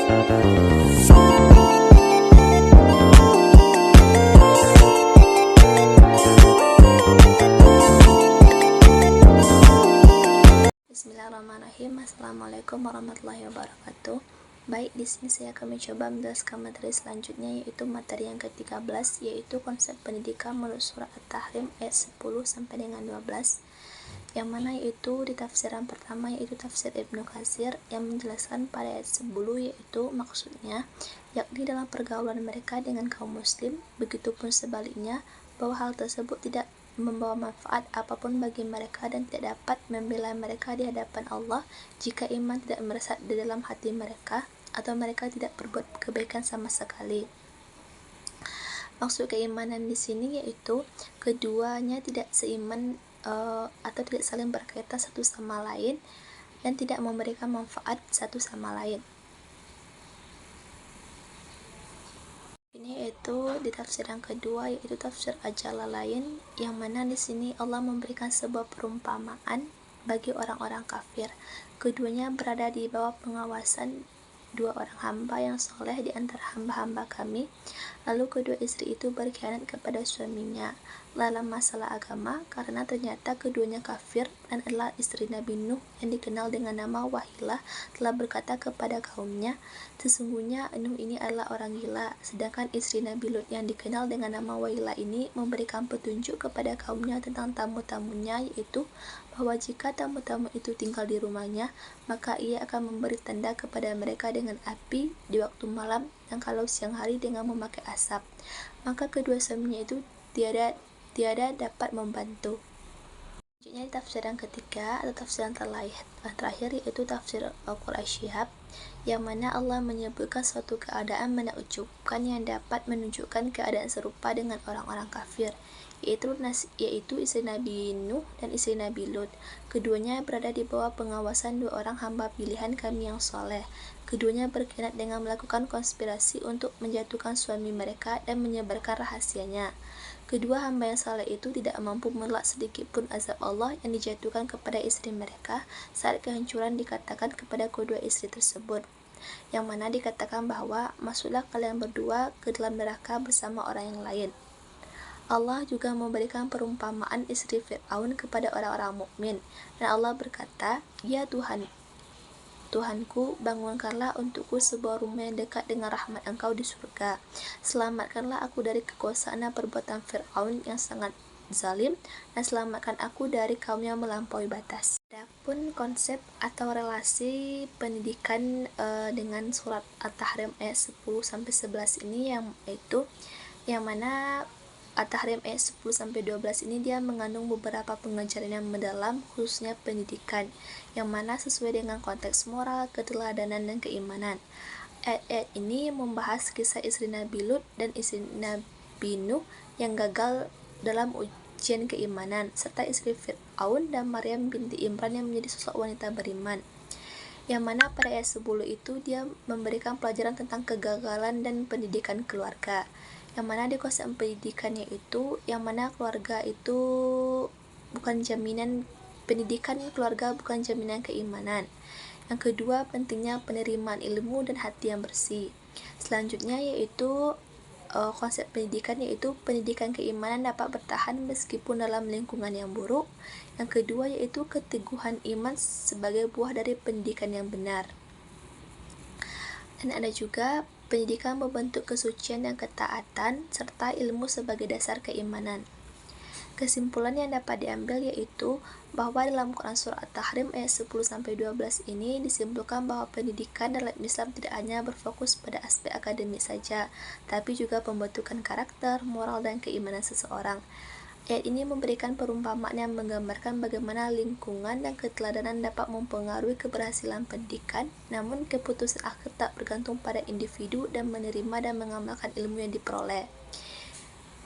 Bismillahirrahmanirrahim. Assalamualaikum warahmatullahi wabarakatuh. Baik, di sini saya akan mencoba menjelaskan materi selanjutnya, yaitu materi yang ke-13, yaitu konsep pendidikan menurut surat At-Tahrim ayat 10 sampai dengan 12. Yang mana yaitu di tafsiran pertama, yaitu tafsir Ibnu Katsir, yang menjelaskan pada ayat 10, yaitu maksudnya yakni dalam pergaulan mereka dengan kaum muslim, begitupun sebaliknya, bahwa hal tersebut tidak membawa manfaat apapun bagi mereka dan tidak dapat membela mereka di hadapan Allah jika iman tidak meresap di dalam hati mereka atau mereka tidak berbuat kebaikan sama sekali. Maksud keimanan di sini yaitu keduanya tidak seiman atau tidak saling berkaitan satu sama lain dan tidak memberikan manfaat satu sama lain. Ini yaitu di tafsir yang kedua, yaitu tafsir Al-Jalalain, yang mana di sini Allah memberikan sebuah perumpamaan bagi orang-orang kafir. Keduanya berada di bawah pengawasan dua orang hamba yang soleh di antara hamba-hamba kami. Lalu kedua istri itu berkhianat kepada suaminya dalam masalah agama, karena ternyata keduanya kafir, dan adalah istri Nabi Nuh yang dikenal dengan nama Wahilah telah berkata kepada kaumnya, sesungguhnya Nuh ini adalah orang gila. Sedangkan istri Nabi Lut yang dikenal dengan nama Wahilah ini memberikan petunjuk kepada kaumnya tentang tamu-tamunya, yaitu bahwa jika tamu-tamu itu tinggal di rumahnya, maka ia akan memberi tanda kepada mereka dengan api di waktu malam, dan kalau siang hari dengan memakai asap. Maka kedua suaminya itu tiada dapat membantu. Selanjutnya tafsir yang ketiga atau tafsir yang terakhir, yaitu tafsir Al-Qur'an Syihab, yang mana Allah menyebutkan suatu keadaan menakjubkan yang dapat menunjukkan keadaan serupa dengan orang-orang kafir, yaitu istri Nabi Nuh dan istri Nabi Lut. Keduanya berada di bawah pengawasan dua orang hamba pilihan kami yang soleh. Keduanya berkhianat dengan melakukan konspirasi untuk menjatuhkan suami mereka dan menyebarkan rahasianya. Kedua hamba yang saleh itu tidak mampu menolak sedikit pun azab Allah yang dijatuhkan kepada istri mereka saat kehancuran dikatakan kepada kedua istri tersebut, yang mana dikatakan bahwa masuklah kalian berdua ke dalam neraka bersama orang yang lain. Allah juga memberikan perumpamaan istri Fir'aun kepada orang-orang mukmin, dan Allah berkata, ya Tuhanku, bangunkanlah untukku sebuah rumah yang dekat dengan rahmat Engkau di surga. Selamatkanlah aku dari kekuasaan dan perbuatan Fir'aun yang sangat zalim, dan selamatkan aku dari kaum yang melampaui batas. Adapun konsep atau relasi pendidikan dengan surat At-Tahrim ayat 10 sampai 11 ini, yang mana At-Tahrim ayat 10 sampai 12 ini dia mengandung beberapa pengajaran yang mendalam, khususnya pendidikan, yang mana sesuai dengan konteks moral, keteladanan, dan keimanan. Ayat-ayat ini membahas kisah istri Nabi Lut dan istri Nabi Nuh yang gagal dalam ujian keimanan, serta istri Fir'aun dan Maryam binti Imran yang menjadi sosok wanita beriman. Yang mana pada ayat 10 itu dia memberikan pelajaran tentang kegagalan dan pendidikan keluarga, yang mana di konsep pendidikannya itu, yang mana keluarga itu bukan jaminan, pendidikan keluarga bukan jaminan keimanan. Yang kedua, pentingnya penerimaan ilmu dan hati yang bersih. Selanjutnya yaitu konsep pendidikan, yaitu pendidikan keimanan dapat bertahan meskipun dalam lingkungan yang buruk. Yang kedua yaitu keteguhan iman sebagai buah dari pendidikan yang benar. Dan ada juga pendidikan membentuk kesucian dan ketaatan, serta ilmu sebagai dasar keimanan. Kesimpulan yang dapat diambil yaitu bahwa dalam Quran Surah At-Tahrim ayat 10-12 ini disimpulkan bahwa pendidikan dalam Islam tidak hanya berfokus pada aspek akademik saja, tapi juga pembentukan karakter, moral, dan keimanan seseorang. Ayat ini memberikan perumpamaan yang menggambarkan bagaimana lingkungan dan keteladanan dapat mempengaruhi keberhasilan pendidikan, namun keputusan akhir tak bergantung pada individu dan menerima dan mengamalkan ilmu yang diperoleh.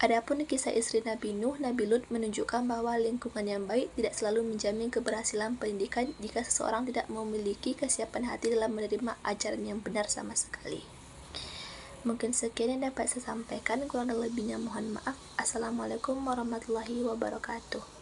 Adapun kisah istri Nabi Nuh, Nabi Lut menunjukkan bahwa lingkungan yang baik tidak selalu menjamin keberhasilan pendidikan jika seseorang tidak memiliki kesiapan hati dalam menerima ajaran yang benar sama sekali. Mungkin sekian yang dapat saya sampaikan, kurang dan lebihnya mohon maaf. Assalamualaikum warahmatullahi wabarakatuh.